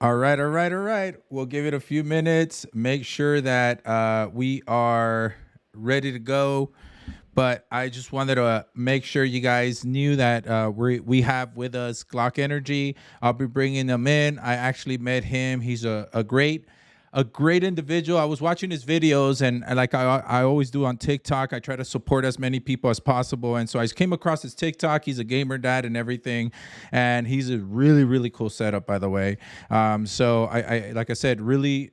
All right, all right, all right. We'll give it a few minutes. Make sure that we are ready to go. But I just wanted to make sure you guys knew that we have with us Glock Energy. I'll be bringing him in. I actually met him. He's a great individual. I was watching his videos, and like I always do on TikTok, I try to support as many people as possible. And so I came across his TikTok. He's a gamer dad and everything, and he's a really really cool setup, by the way. So I like I said, really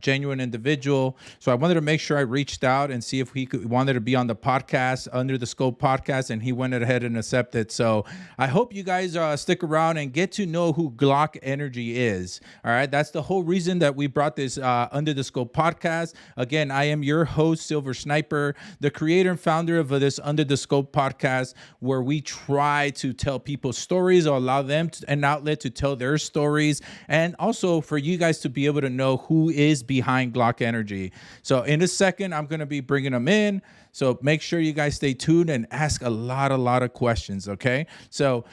genuine individual. So I wanted to make sure I reached out and see if wanted to be on the podcast, Under the Scope podcast, and he went ahead and accepted. So I hope you guys stick around and get to know who Glock Energy is. All right, that's the whole reason that we brought this Under the Scope podcast. Again, I am your host, Silver Sniper, the creator and founder of this Under the Scope podcast, where we try to tell people stories or allow them an outlet to tell their stories, and also for you guys to be able to know who is behind Glock Energy. So in a second, I'm going to be bringing them in. So make sure you guys stay tuned and ask a lot of questions, okay? So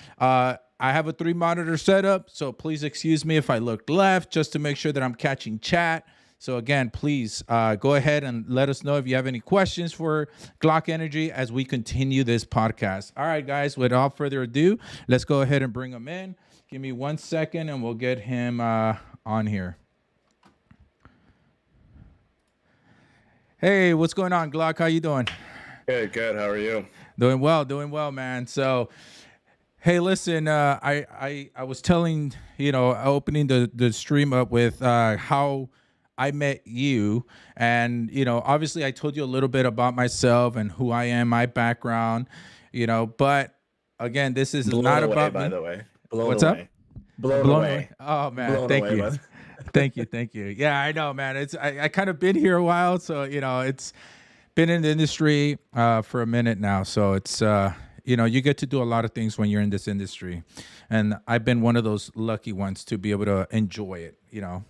I have a 3-monitor setup, so please excuse me if I look left, just to make sure that I'm catching chat. So again, please go ahead and let us know if you have any questions for Glock Energy as we continue this podcast. All right, guys, without further ado, let's go ahead and bring him in. Give me 1 second and we'll get him on here. Hey, what's going on, Glock? How you doing? Good. How are you? Doing well, man. So, hey, listen, I was telling, opening the stream up with how I met you, and obviously I told you a little bit about myself and who I am, my background, but again, this is Blown not away, about by me. the way. Blown What's away. up? Blown Blown away. away. Oh man, Blown thank away, you. bud. Thank you. Yeah, I know, man. I kind of been here a while, so it's been in the industry for a minute now. So it's you get to do a lot of things when you're in this industry, and I've been one of those lucky ones to be able to enjoy it,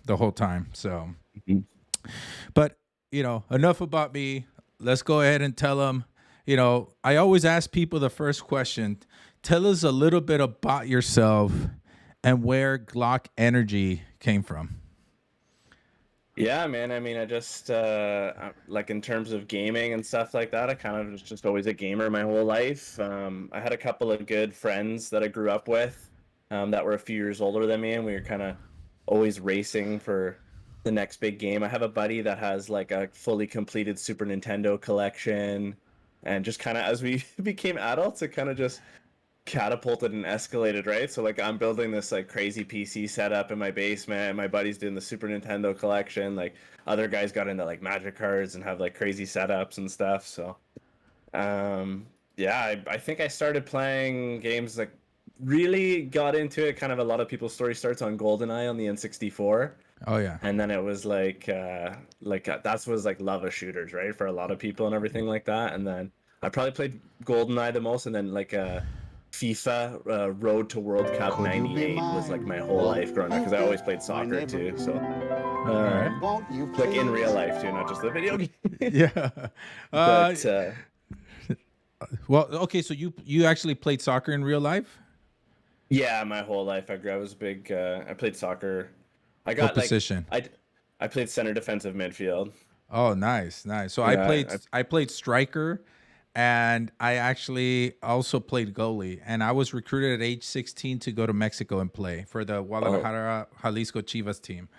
the whole time. So, Mhm. but enough about me. Let's go ahead and tell them. I always ask people the first question: tell us a little bit about yourself and where Glock Energy came from. Yeah, man. I mean, I just like in terms of gaming and stuff like that, I kind of was just always a gamer my whole life. I had a couple of good friends that I grew up with that were a few years older than me, and we were kind of always racing for the next big game. I have a buddy that has like a fully completed Super Nintendo collection, and just kind of as we became adults, it kind of just catapulted and escalated, right? So like I'm building this like crazy PC setup in my basement. My buddy's doing the Super Nintendo collection. Like other guys got into like magic cards and have like crazy setups and stuff. So yeah, I think I started playing games like really got into it. Kind of a lot of people's story starts on GoldenEye on the N64. Oh yeah. And then it was that was like love of shooters, right? For a lot of people and everything like that. And then I probably played GoldenEye the most, and then like FIFA Road to World Cup '98 was like my whole life growing up because I always played soccer too. So All right. like in real life too, not just the video game. Yeah. But Well, okay, so you actually played soccer in real life? yeah, my whole life I was big. I played soccer. I What got like position? I played center defensive midfield. Oh, nice, nice. So I Yeah, played I played striker, and I actually also played goalie, and I was recruited at age 16 to go to Mexico and play for the oh Guadalajara Jalisco Chivas team.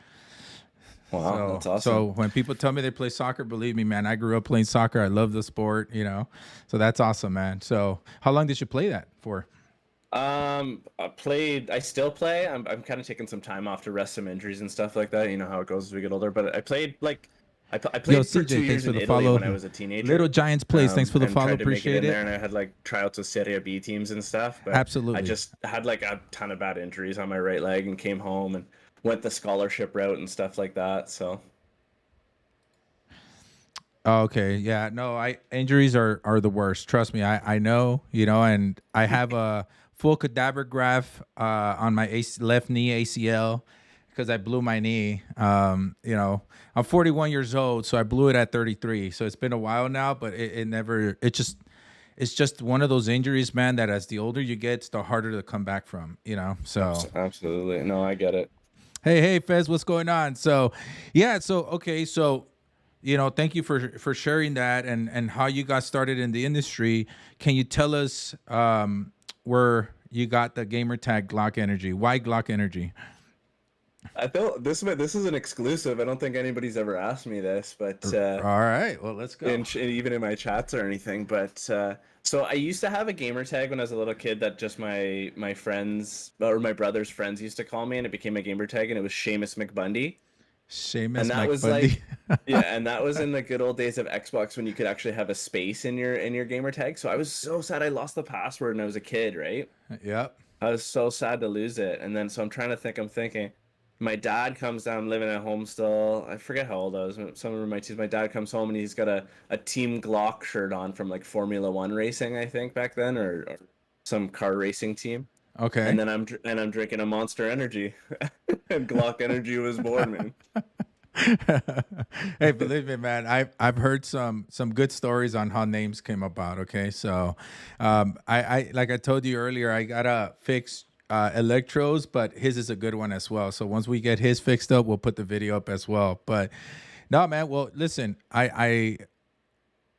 wow, So that's awesome. so when people tell me they play soccer, believe me, man, I grew up playing soccer. I love the sport. So that's awesome, man. So how long did you play that for? I still play. I'm kind of taking some time off to rest some injuries and stuff like that. You know how it goes as we get older. But I played like I Yo, played for CJ, 2 years thanks for in the Italy follow. when I was a Little teenager. Giants plays. Thanks for the And follow. tried to make it Appreciate in there. it. And I had like tryouts with Serie B teams and stuff. But I Absolutely. just had like a ton of bad injuries on my right leg and came home and went the scholarship route and stuff like that. So Oh, okay. Yeah. No, I injuries are the worst. Trust me. I know, and I have a full cadaver graft on my left knee ACL because I blew my knee. I'm 41 years old, so I blew it at 33. So it's been a while now, but it never it's just one of those injuries, man, that as the older you get, it's the harder to come back from. So absolutely, no, I get it. Hey, Fez, what's going on? So, yeah, so okay, so thank you for sharing that and how you got started in the industry. Can you tell us where you got the gamer tag Glock Energy? Why Glock Energy? I felt this is an exclusive. I don't think anybody's ever asked me this, but All right, well, let's go. even in my chats or anything. But so I used to have a gamer tag when I was a little kid that just my friends or my brother's friends used to call me, and it became a gamer tag, and it was Seamus McBundy. And Seamus that was McBundy. like, yeah, and that was in the good old days of Xbox when you could actually have a space in your gamer tag. So I was so sad I lost the password when I was a kid, right? Yep. I was so sad to lose it. And then so I'm trying to think, I'm thinking, my dad comes down living at home still. I forget how old I was. Some of my teens, my dad comes home and he's got a Team Glock shirt on from like Formula One racing, I think back then, or some car racing team. And Okay. then I'm drinking a Monster Energy, and Glock Energy was born, man. Hey, believe me, man. I've heard some good stories on how names came about. Okay, so I like I told you earlier, I gotta fix electrodes, but his is a good one as well. So once we get his fixed up, we'll put the video up as well. But no, man. Well, listen, I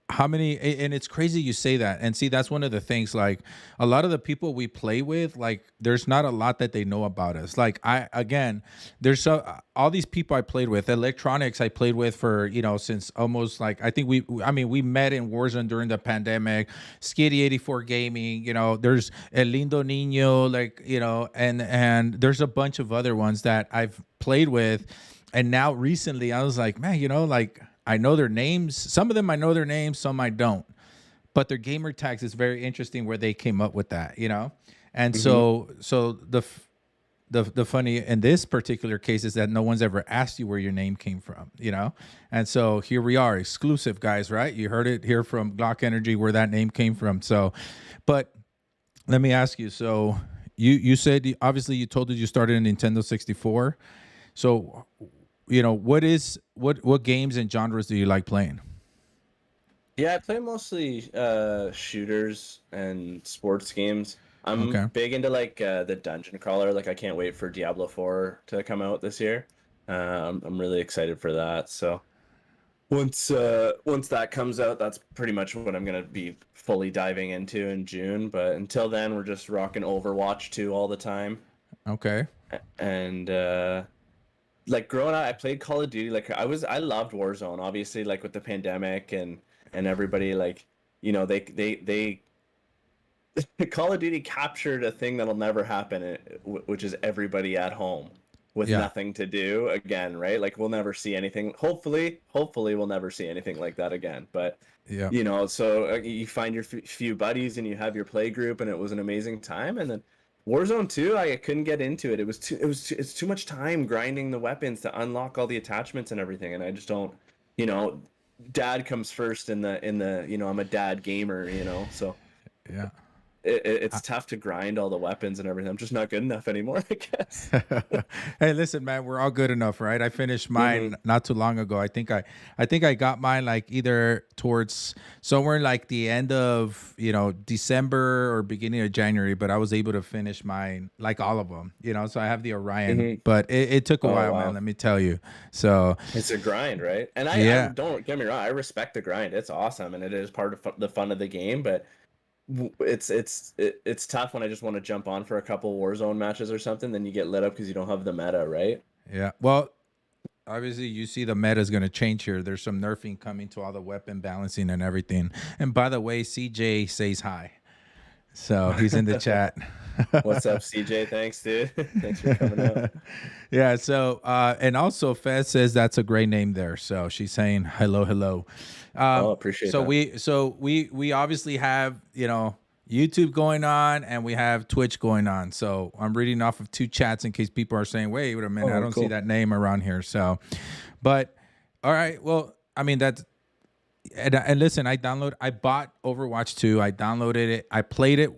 how many and it's crazy you say that, and see, that's one of the things, like a lot of the people we play with, like there's not a lot that they know about us. Like I again, there's all these people I played with, electronics I played with for since almost, like, I think we met in Warzone during the pandemic. Skitty 84 gaming, there's El Lindo Nino, like, and there's a bunch of other ones that I've played with. And now recently I was like, man, like I know their names. Some of them I know their names, some I don't. But their gamer tags is very interesting where they came up with that. And Hmm. so the funny in this particular case is that no one's ever asked you where your name came from. And so here we are, exclusive guys, right? You heard it here from Glock Energy where that name came from. So, but let me ask you. So you said obviously you told us you started in Nintendo 64. So what games and genres do you like playing? Yeah, I play mostly shooters and sports games. I'm Okay. big into like the dungeon crawler. Like I can't wait for Diablo 4 to come out this year. I'm really excited for that. So once that comes out, that's pretty much what I'm gonna be fully diving into in June. But until then, we're just rocking Overwatch 2 all the time. Okay. And like growing up, I played Call of Duty. Like I loved Warzone, obviously, like with the pandemic and everybody, like, they Call of Duty captured a thing that'll never happen, which is everybody at home with Yeah. nothing to do again, right? Like we'll never see anything. Hopefully, we'll never see anything like that again. But Yeah. so you find your few buddies and you have your play group, and it was an amazing time. And then Warzone 2, I couldn't get into it. It's too much time grinding the weapons to unlock all the attachments and everything, and I just don't, you know, dad comes first in the I'm a dad gamer, so Yeah. it's tough to grind all the weapons and everything. I'm just not good enough anymore, I guess. Hey, listen, man, we're all good enough, right? I finished Hmm. mine not too long ago. I think I got mine like either towards somewhere like the end of December or beginning of January, but I was able to finish mine like all of them. So I have the Orion, Hmm. but it took a Oh while, man. wow, Let me tell you. So it's a grind, right? And I yeah, don't get me wrong, I respect the grind. It's awesome, and it is part of the fun of the game. But it's tough when I just want to jump on for a couple Warzone matches or something. Then you get lit up because you don't have the meta, right? yeah. Well, obviously you see the meta is going to change here. There's some nerfing coming to all the weapon balancing and everything. And by the way, CJ says hi. So he's in the chat. What's up, CJ? Thanks, dude. Thanks for coming out. Yeah. So, and also Fez says that's a great name there. So she's saying hello, hello. Oh, appreciate So that. we obviously have YouTube going on and we have Twitch going on. So I'm reading off of two chats in case people are saying, wait a minute, I Oh, don't see cool. that name around here. So, but all right. Well, I mean that's and listen, I bought Overwatch 2. I downloaded it. I played it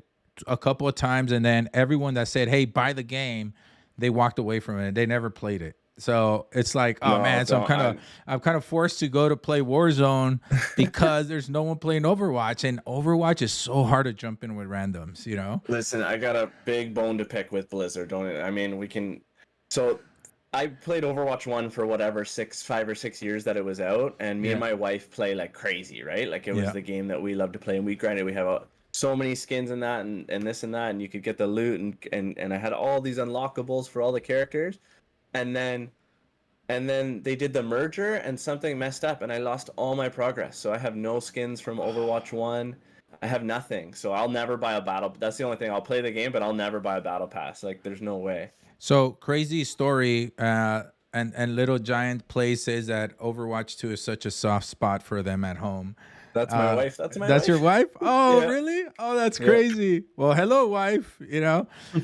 a couple of times, and then everyone that said, "Hey, buy the game," they walked away from it. They never played it. So it's like, oh No, man. So don't. I'm kind of forced to go to play Warzone because there's no one playing Overwatch, and Overwatch is so hard to jump in with randoms. Listen, I got a big bone to pick with Blizzard. Don't I mean we can. So I played Overwatch 1 for whatever 5 or 6 years that it was out, and me and Yeah. my wife play like crazy, right? Like it was Yeah. the game that we love to play, and we have so many skins in that, and this and that, and you could get the loot, and I had all these unlockables for all the characters, and then they did the merger, and something messed up, and I lost all my progress. So I have no skins from Overwatch 1. I have nothing, so I'll never buy a battle. That's the only thing. I'll play the game, but I'll never buy a battle pass. Like, there's no way. So crazy story. And Little Giant Play says that Overwatch 2 is such a soft spot for them at home. That's my wife. That's my That's your wife. wife? Oh, Yeah. really? Oh, that's Yeah. crazy. Well, hello, wife.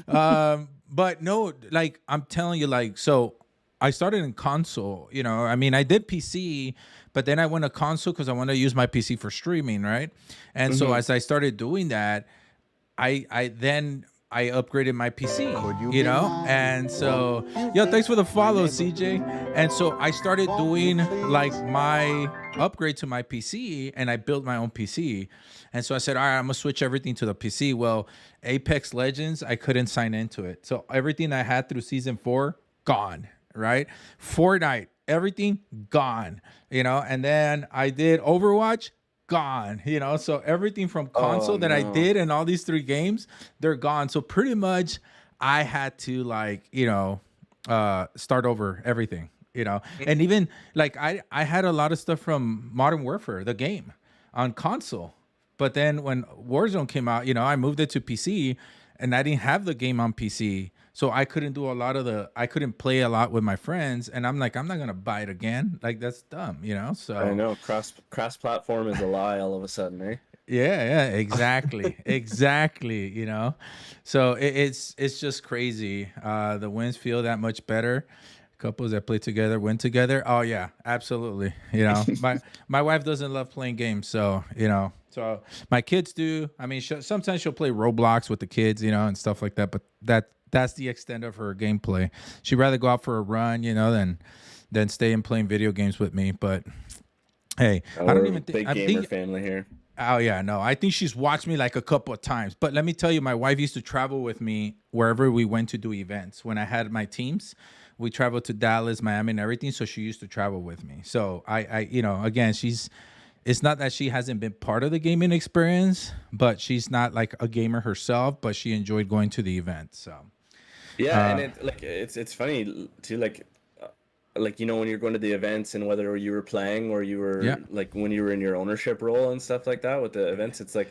But no, like I'm telling you, like, so I started in console. I mean, I did PC, but then I went to console because I wanted to use my PC for streaming, right? And so Mm-hmm. as I started doing that, I upgraded my PC, and so thanks for the follow, CJ. And so I started doing like my upgrade to my PC, and I built my own PC. And so I said, all right, I'm gonna switch everything to the PC. Well, Apex Legends, I couldn't sign into it, so everything I had through season 4 gone, right? Fortnite, everything gone, and then I did Overwatch, gone, so everything from Oh console that I no. did and all these 3 games, they're gone. So pretty much I had to, like, start over everything, and even like I had a lot of stuff from Modern Warfare, the game, on console. But then when Warzone came out, I moved it to PC, and I didn't have the game on PC. So I couldn't do I couldn't play a lot with my friends. And I'm like, I'm not going to buy it again. Like, that's dumb, I So know cross platform is a lie all of a sudden, eh? yeah, exactly. Exactly, So it's just crazy. The wins feel that much better. Couples that play together win together. Oh yeah, absolutely. My wife doesn't love playing games, so my kids do. I mean, sometimes she'll play Roblox with the kids, and stuff like that. But that's the extent of her gameplay. She'd rather go out for a run, than stay and playing video games with me. But hey, I don't We're a even think big I gamer think family here. Oh yeah, no. I think she's watched me like a couple of times. But let me tell you, my wife used to travel with me wherever we went to do events. When I had my teams, we traveled to Dallas, Miami, and everything. So she used to travel with me. So again, it's not that she hasn't been part of the gaming experience, but she's not like a gamer herself, but she enjoyed going to the event. So Yeah, and uh it's funny too, like when you're going to the events, and whether you were playing or you yeah, were like when you were in your ownership role and stuff like that with the events, it's like,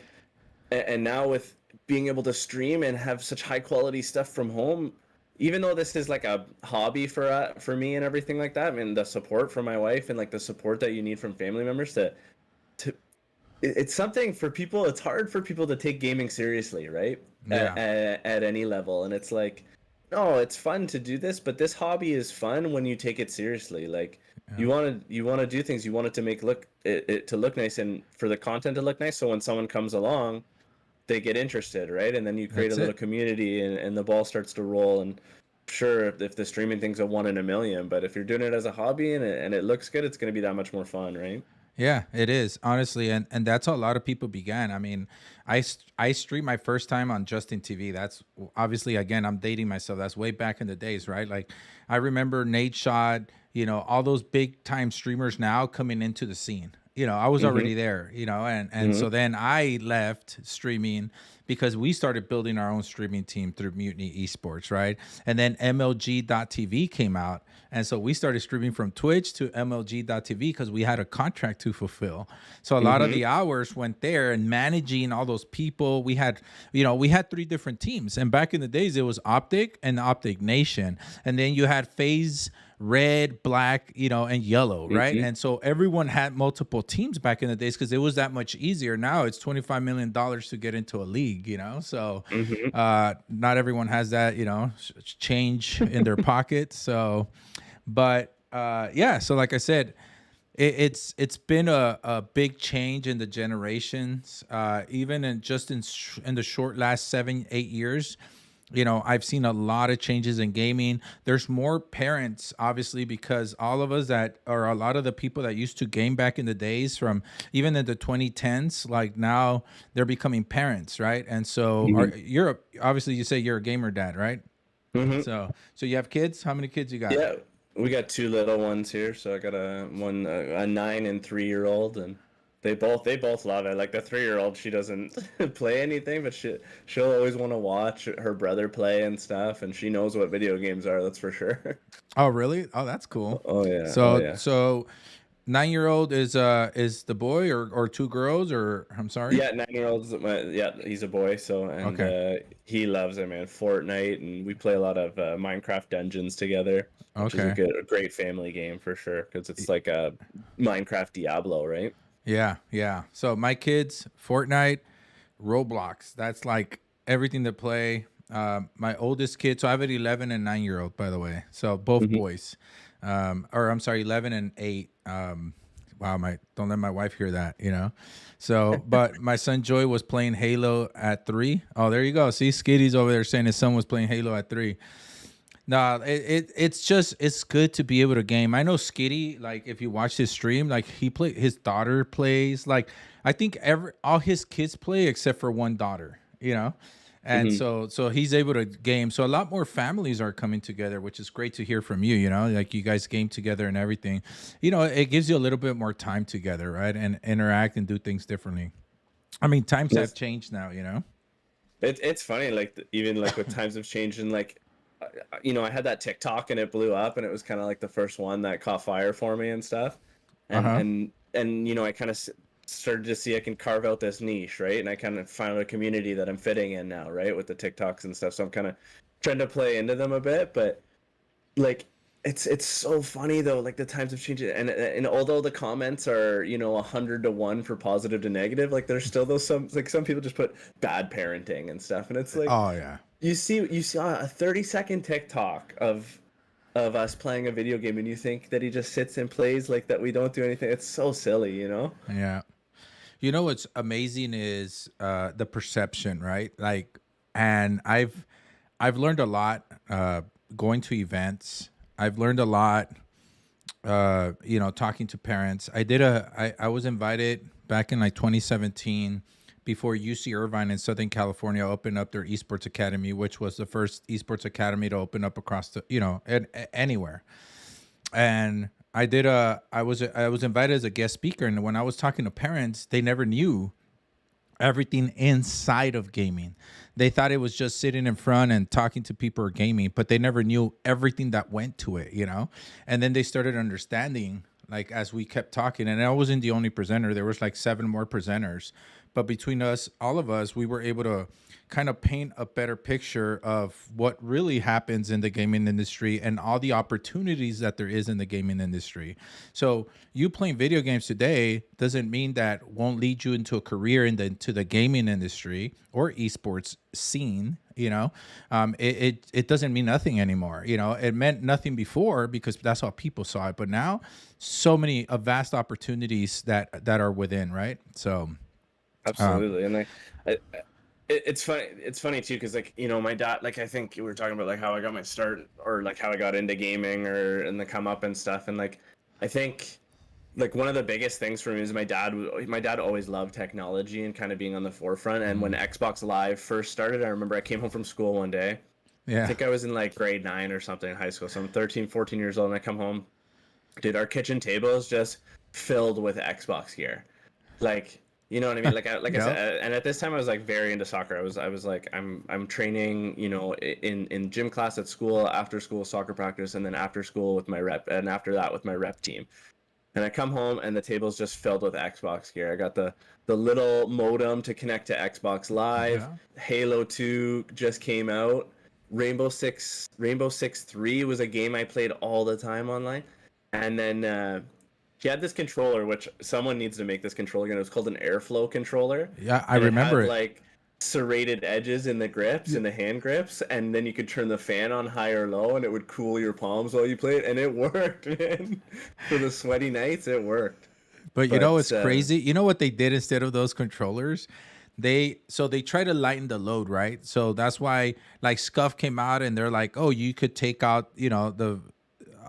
and now with being able to stream and have such high quality stuff from home, even though this is like a hobby for me and everything like that, I mean, the support from my wife and like the support that you need from family members to it's something for people. It's hard for people to take gaming seriously, right? yeah, At any level, and it's like, no, it's fun to do this, but this hobby is fun when you take it seriously. Like, yeah. you want to do things, you want it to make it to look nice, and for the content to look nice. So when someone comes along, they get interested, right? And then you create a That's little it. community, and the ball starts to roll. And sure, if the streaming thing's a one in a million, but if you're doing it as a hobby and it looks good, it's going to be that much more fun, right? Yeah, it is, honestly, and that's how a lot of people began. I mean, I streamed my first time on Justin TV. That's obviously, again, I'm dating myself. That's way back in the days, right? Like I remember Nate Shot, all those big time streamers now coming into the scene. I was Mm-hmm. already there, and Mm-hmm. so then I left streaming because we started building our own streaming team through Mutiny Esports, right? And then MLG.TV came out. And so we started streaming from Twitch to MLG.TV because we had a contract to fulfill. So a lot of Mm-hmm. the hours went there, and managing all those people. We had 3 different teams. And back in the days, it was Optic and Optic Nation. And then you had Phase red, black, and yellow, right? Mm-hmm. And so everyone had multiple teams back in the days because it was that much easier. Now it's $25 million to get into a league, So Mm-hmm. not everyone has that, change in their pocket. So, but yeah, so like I said, it's been a big change in the generations, even in the short last 7-8 years. I've seen a lot of changes in gaming. There's more parents, obviously, because all of us that or a lot of the people that used to game back in the days, from even in the 2010s, like now they're becoming parents, right? And so Mm-hmm. obviously, you say you're a gamer dad, right? Hmm. So you have kids? How many kids you got? Yeah, we got two little ones here. So I got a 9 and 3-year-old, and they both love it. Like the 3-year-old, she doesn't play anything, but she'll always want to watch her brother play and stuff, and she knows what video games are. That's for sure. Oh, really? Oh, that's cool. Oh yeah, oh So yeah. so 9-year-old is the boy or two girls or I'm sorry? Yeah, 9-year-old's yeah, he's a boy, so and Okay. he loves it, man. Fortnite, and we play a lot of Minecraft Dungeons together, which is Okay. a great family game for sure, because it's like a Minecraft Diablo, right? Yeah, yeah. So my kids, Fortnite, Roblox. That's like everything to play. My oldest kid, so I have an 11 and 9-year old, by the way. So both Hmm. boys. Or I'm sorry, 11 and 8. Wow, my don't let my wife hear that, you know. So, but my son Joy was playing Halo at 3. Oh, there you go. See, Skitty's over there saying his son was playing Halo at 3. No, it's just it's good to be able to game. I know Skitty, like if you watch his stream, like his daughter plays. Like I think every all his kids play except for one daughter, you know? And Hmm. so he's able to game. So a lot more families are coming together, which is great to hear from you, you know, like you guys game together and everything. You know, it gives you a little bit more time together, right? And interact and do things differently. I mean, times have Yes. changed now, you know? It's funny, like even like with times have changed, and like I had that TikTok and it blew up, and it was kind of like the first one that caught fire for me and stuff, and Uh-huh. I kind of started to see I can carve out this niche, right? And I kind of found a community that I'm fitting in now, right, with the TikToks and stuff. So I'm kind of trying to play into them a bit, but like it's so funny though, like the times have changed, and although the comments are 100 to 1 for positive to negative, like there's still those some people just put bad parenting and stuff, and it's like Oh yeah. you saw a 30-second TikTok of us playing a video game, and you think that he just sits and plays like that, we don't do anything. It's so silly. Yeah. You know what's amazing is the perception, right? Like, and I've learned a lot going to events. I've learned a lot, talking to parents. I was invited back in like 2017 before UC Irvine in Southern California opened up their esports academy, which was the first esports academy to open up across the, anywhere. And I was invited as a guest speaker, and when I was talking to parents, they never knew everything inside of gaming. They thought it was just sitting in front and talking to people or gaming, but they never knew everything that went to it, you know? And then they started understanding like as we kept talking, and I wasn't the only presenter. There was like 7 more presenters. But between us, all of us, we were able to kind of paint a better picture of what really happens in the gaming industry and all the opportunities that there is in the gaming industry. So you playing video games today doesn't mean that won't lead you into a career into the gaming industry or esports scene. It doesn't mean nothing anymore. It meant nothing before because that's how people saw it. But now, so many vast opportunities that are within, right? So, um, Absolutely. And it's funny. It's funny too, because like my dad. Like I think we were talking about like how I got my start, or like how I got into gaming, or in the come up and stuff. And like I think like one of the biggest things for me is my dad always loved technology and kind of being on the forefront. And when mm, Xbox Live first started, I remember I came home from school one day. I yeah, think I was in like grade 9 or something in high school. So I'm 13, 14 years old, and I come home. Dude, our kitchen table is just filled with Xbox gear. Like, you know what I mean? Like I yeah, said, and at this time I was like very into soccer. I was like I'm training, in gym class at school, after school soccer practice, and then after school with my rep, and after that with my rep team. And I come home and the table's just filled with Xbox gear. I got the little modem to connect to Xbox Live. yeah. Halo 2 just came out. Rainbow Six 3 was a game I played all the time online. And then he had this controller, which someone needs to make this controller again. It was called an airflow controller, Yeah, I and it remember had it. like serrated edges in the grips, Yeah. in the hand grips, and then you could turn the fan on high or low, and it would cool your palms while you played, and it worked, man. For the sweaty nights, it worked. But But it's crazy. You know what they did instead of those controllers? They try to lighten the load, right? So that's why like Scuff came out and they're like, oh, you could take out, the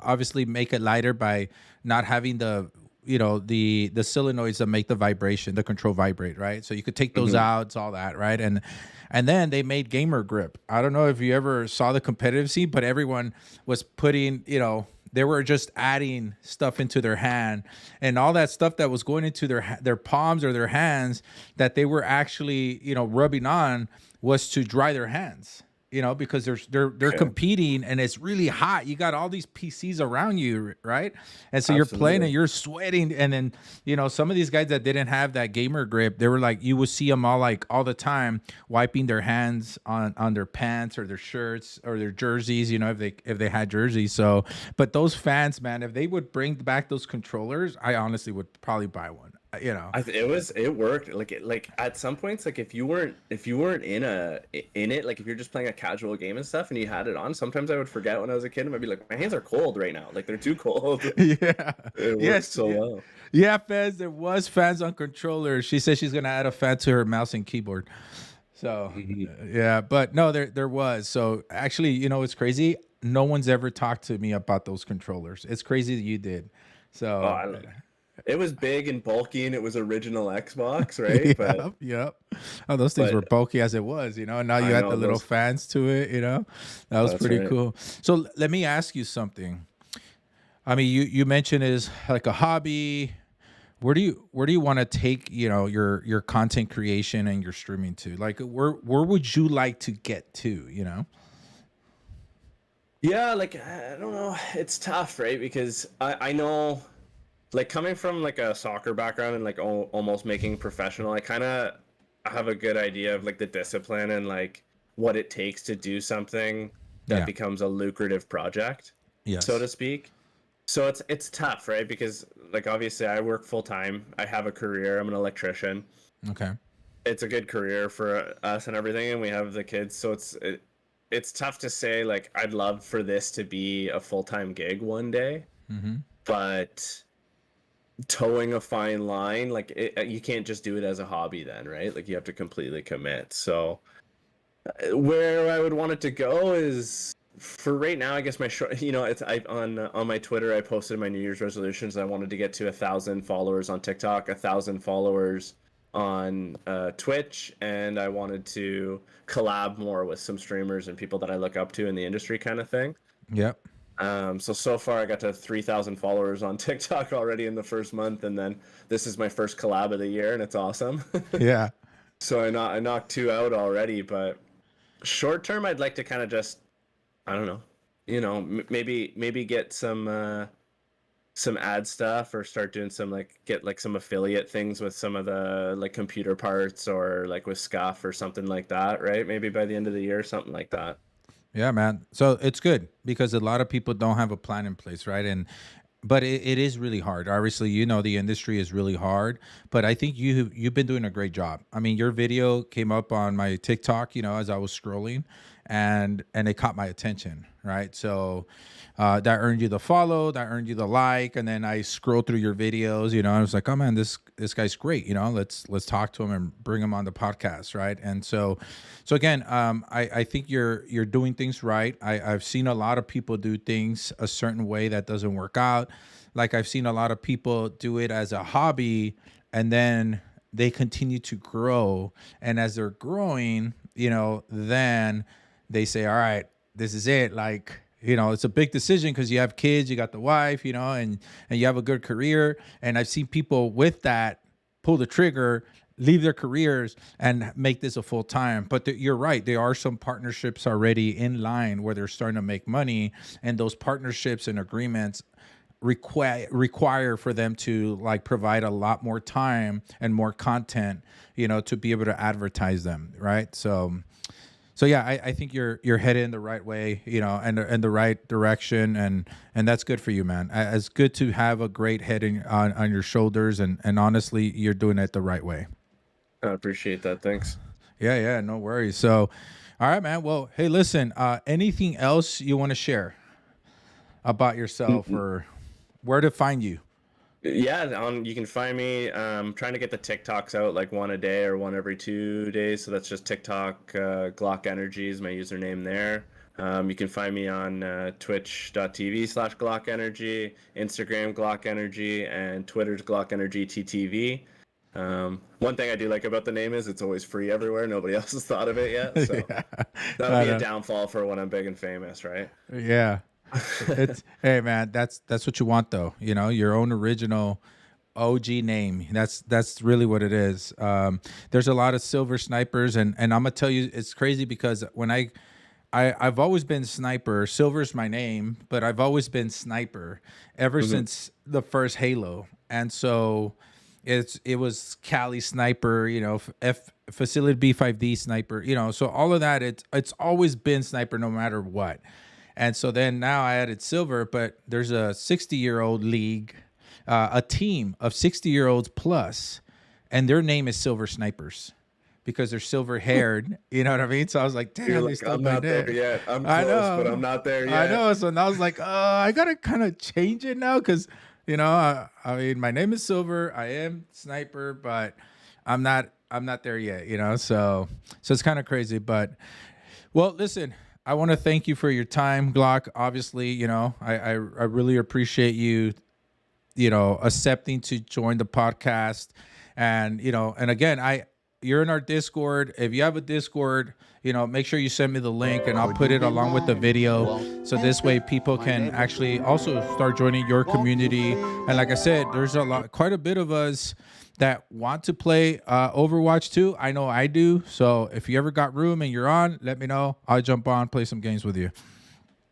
obviously make it lighter by not having the solenoids that make the vibration, the control vibrate, right? So you could take those Hmm. out, it's all that, right? And then they made gamer grip. I don't know if you ever saw the competitive scene, but everyone was putting, they were just adding stuff into their hand, and all that stuff that was going into their palms or their hands that they were actually, rubbing on, was to dry their hands, because they're Okay. competing and it's really hot. You got all these PCs around you, right? And so you're playing and Absolutely. you're sweating. And then, some of these guys that didn't have that gamer grip, they were like, you would see them all like all the time wiping their hands on their pants or their shirts or their jerseys, if they had jerseys. So, but those fans, man, if they would bring back those controllers, I honestly would probably buy one. It worked like at some points, like if you weren't in it, like if you're just playing a casual game and stuff and you had it on, sometimes I would forget when I was a kid and I'd be like, my hands are cold right now, like they're too cold. Yeah. It worked Yes. so well. Yeah, fans. There was fans on controllers. She said she's gonna add a fan to her mouse and keyboard. So, Mhm. yeah, but no, there was. So actually, it's crazy. No one's ever talked to me about those controllers. It's crazy that you did. Oh, So, I love it. Was big and bulky and it was original Xbox, right? But yeah, yep. Oh, those things were but bulky as it was, and now you I had the know little those. fans to it. That was That's pretty right. cool. So let me ask you something. I mean, you mentioned is like a hobby. Where do you want to take your content creation and your streaming to? Like where would you like to get to? Yeah, like I don't know. It's tough, right? Because I know, like coming from like a soccer background and like almost making professional, I kind of have a good idea of like the discipline and like what it takes to do something that Yeah. becomes a lucrative project, so to Yes. speak. So it's tough, right? Because like obviously I work full time. I have a career. I'm an electrician. Okay. It's a good career for us and everything, and we have the kids. So it's tough to say like I'd love for this to be a full-time gig one day, Mm-hmm. but towing a fine line, like you can't just do it as a hobby then, right? Like you have to completely commit. So where I would want it to go is for right now, I guess my short, it's I on my Twitter, I posted my New Year's resolutions. I wanted to get to 1,000 followers on TikTok, 1,000 followers on Twitch, and I wanted to collab more with some streamers and people that I look up to in the industry, kind of thing. Yep. So far I got to 3,000 followers on TikTok already in the first month, and then this is my first collab of the year, and it's awesome. Yeah. So I knocked two out already, but short term I'd like to kind of just, I don't know, maybe get some ad stuff or start doing some like get like some affiliate things with some of the like computer parts or like with scuff or something like that, right? Maybe by the end of the year, something like that. Yeah, man. So it's good because a lot of people don't have a plan in place, right? But it is really hard. Obviously, the industry is really hard, but I think you've been doing a great job. I mean, your video came up on my TikTok, as I was scrolling, and it caught my attention, right? So that earned you the follow, that earned you the like, and then I scrolled through your videos, and I was like, oh man, this guy's great, let's talk to him and bring him on the podcast, right? And so again, I think you're doing things right. I've seen a lot of people do things a certain way that doesn't work out. Like I've seen a lot of people do it as a hobby, and then they continue to grow, and as they're growing, then they say, all right, this is it. Like, it's a big decision because you have kids, you got the wife, and you have a good career. And I've seen people with that pull the trigger, leave their careers, and make this a full time. But you're right. There are some partnerships already in line where they're starting to make money, and those partnerships and agreements require for them to like provide a lot more time and more content, to be able to advertise them, right? So yeah, I think you're headed in the right way, and in the right direction, and that's good for you, man. It's good to have a great head on your shoulders, and honestly, you're doing it the right way. I appreciate that. Thanks. Yeah, yeah, no worries. So, all right, man. Well, hey, listen, anything else you want to share about yourself or where to find you? Yeah, you can find me trying to get the TikToks out like one a day or one every 2 days. So that's just TikTok. GlockEnergy is my username there. You can find me on twitch.tv/GlockEnergy, Instagram GlockEnergy, and Twitter's GlockEnergyTTV. One thing I do like about the name is it's always free everywhere. Nobody else has thought of it yet, so Yeah, that'll I be a know. downfall for when I'm big and famous, right? Yeah, it's hey man, that's what you want though. You know, your own original OG name. That's really what it is. There's a lot of silver snipers, and I'm gonna tell you, it's crazy because when I've always been sniper. Silver's my name, but I've always been sniper ever Mhm. since the first Halo, and so it was Cali sniper, you know, facility B5D sniper, you know, so all of that it's always been sniper no matter what. And so then now I added silver, but there's a 60-year-old league, a team of 60-year-olds plus, and their name is Silver Snipers because they're silver haired. You know what I mean? So I was like, You're damn, they like, stole I'm my not there name. yet. I'm I close, but I'm know. not there I yet. know. So now I was like, I gotta kind of change it now because I mean, my name is Silver. I am Sniper, but I'm not there yet. You know, so it's kind of crazy. But well, listen, I want to thank you for your time, Glock. Obviously, you know, I really appreciate you, you know, accepting to join the podcast. And, you know, and again, you're in our Discord. If you have a Discord, you know, make sure you send me the link and I'll put it along with the video. So this way people can actually also start joining your community. And like I said, there's quite a bit of us that want to play Overwatch 2. I know I do. So if you ever got room and you're on, let me know. I'll jump on, play some games with you.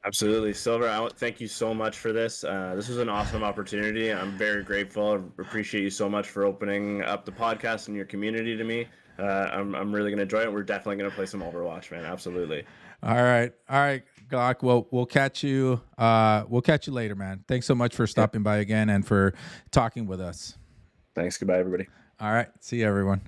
Absolutely. Silver, thank you so much for this. This was an awesome opportunity. I'm very grateful. I appreciate you so much for opening up the podcast and your community to me. I'm really going to enjoy it. We're definitely going to play some Overwatch, man. Absolutely. All right. All right, Glock. Well, we'll catch you. We'll catch you later, man. Thanks so much for Yep. stopping by again and for talking with us. Thanks. Goodbye, everybody. All right. See you, everyone.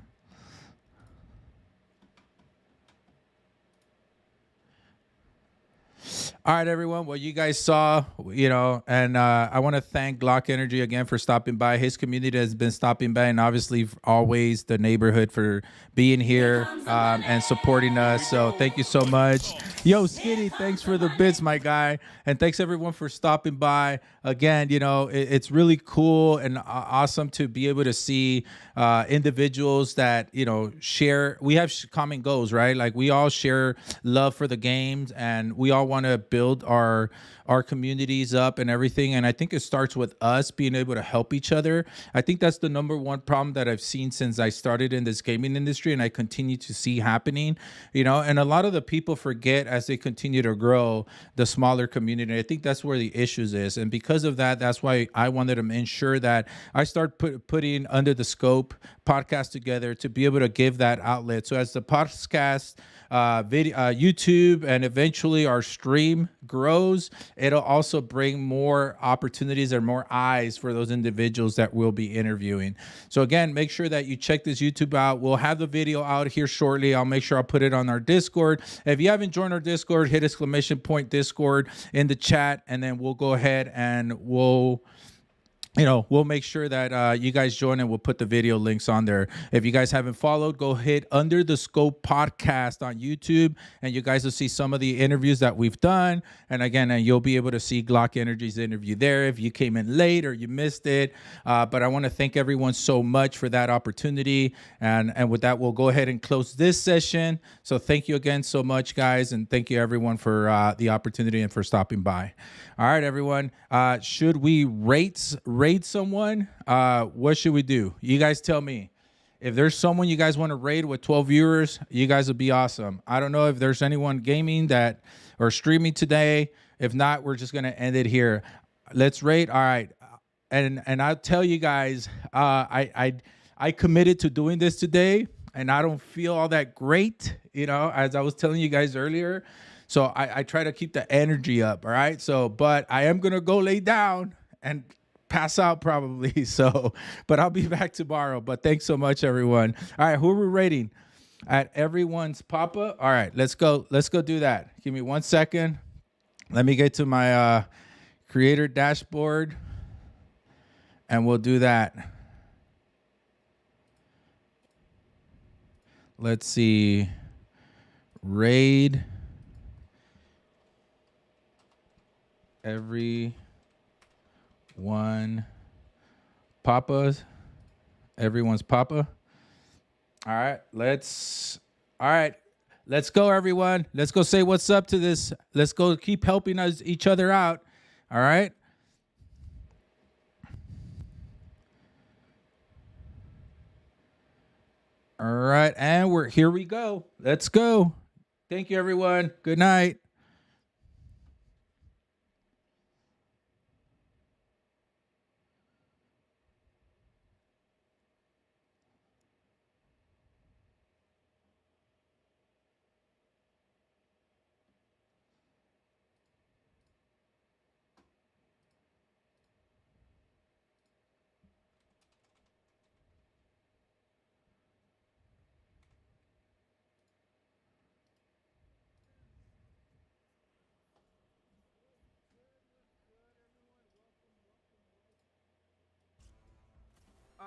All right, everyone. Well, you guys saw, you know, and I want to thank GlockEnergy again for stopping by. His community has been stopping by, and obviously always the neighborhood for being here and supporting us. So thank you so much. Yo, Skinny, thanks for the bits, my guy. And thanks everyone for stopping by. Again, you know, it's really cool and awesome to be able to see individuals that, you know, share. We have common goals, right? Like we all share love for the games and we all want to build our communities up and everything. And I think it starts with us being able to help each other. I think that's the number one problem that I've seen since I started in this gaming industry and I continue to see happening, you know, and a lot of the people forget as they continue to grow the smaller community. I think that's where the issues is. And because of that, that's why I wanted to ensure that I start putting Under the Scope podcast together to be able to give that outlet. So as the podcast, video, YouTube, and eventually our stream grows, it'll also bring more opportunities and more eyes for those individuals that we'll be interviewing. So again, make sure that you check this YouTube out. We'll have the video out here shortly. I'll make sure I'll put it on our Discord. If you haven't joined our Discord, hit !Discord in the chat, and then we'll go ahead and we'll make sure that you guys join and we'll put the video links on there. If you guys haven't followed, go hit Under the Scope podcast on YouTube and you guys will see some of the interviews that we've done. And again, you'll be able to see GlockEnergy's interview there if you came in late or you missed it. But I want to thank everyone so much for that opportunity. And with that, we'll go ahead and close this session. So thank you again so much, guys. And thank you everyone for the opportunity and for stopping by. All right, everyone. Should we rate someone? What should we do? You guys tell me. If there's someone you guys want to raid with 12 viewers, you guys would be awesome. I don't know if there's anyone gaming that or streaming today. If not, we're just gonna end it here. Let's rate. All right, and I'll tell you guys, I committed to doing this today, and I don't feel all that great. You know, as I was telling you guys earlier. So I try to keep the energy up, all right? So, but I am going to go lay down and pass out probably. So, but I'll be back tomorrow. But thanks so much, everyone. All right, who are we rating? At everyone's Papa? All right, let's go. Let's go do that. Give me 1 second. Let me get to my creator dashboard, and we'll do that. Let's see. Raid. Everyone Papa's. Everyone's Papa. All right, All right, let's go, everyone. Let's go say what's up to this. Let's go keep helping us each other out. All right. All right, and we're here. We go. Let's go. Thank you, everyone. Good night.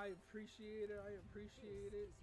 I appreciate it. I appreciate it.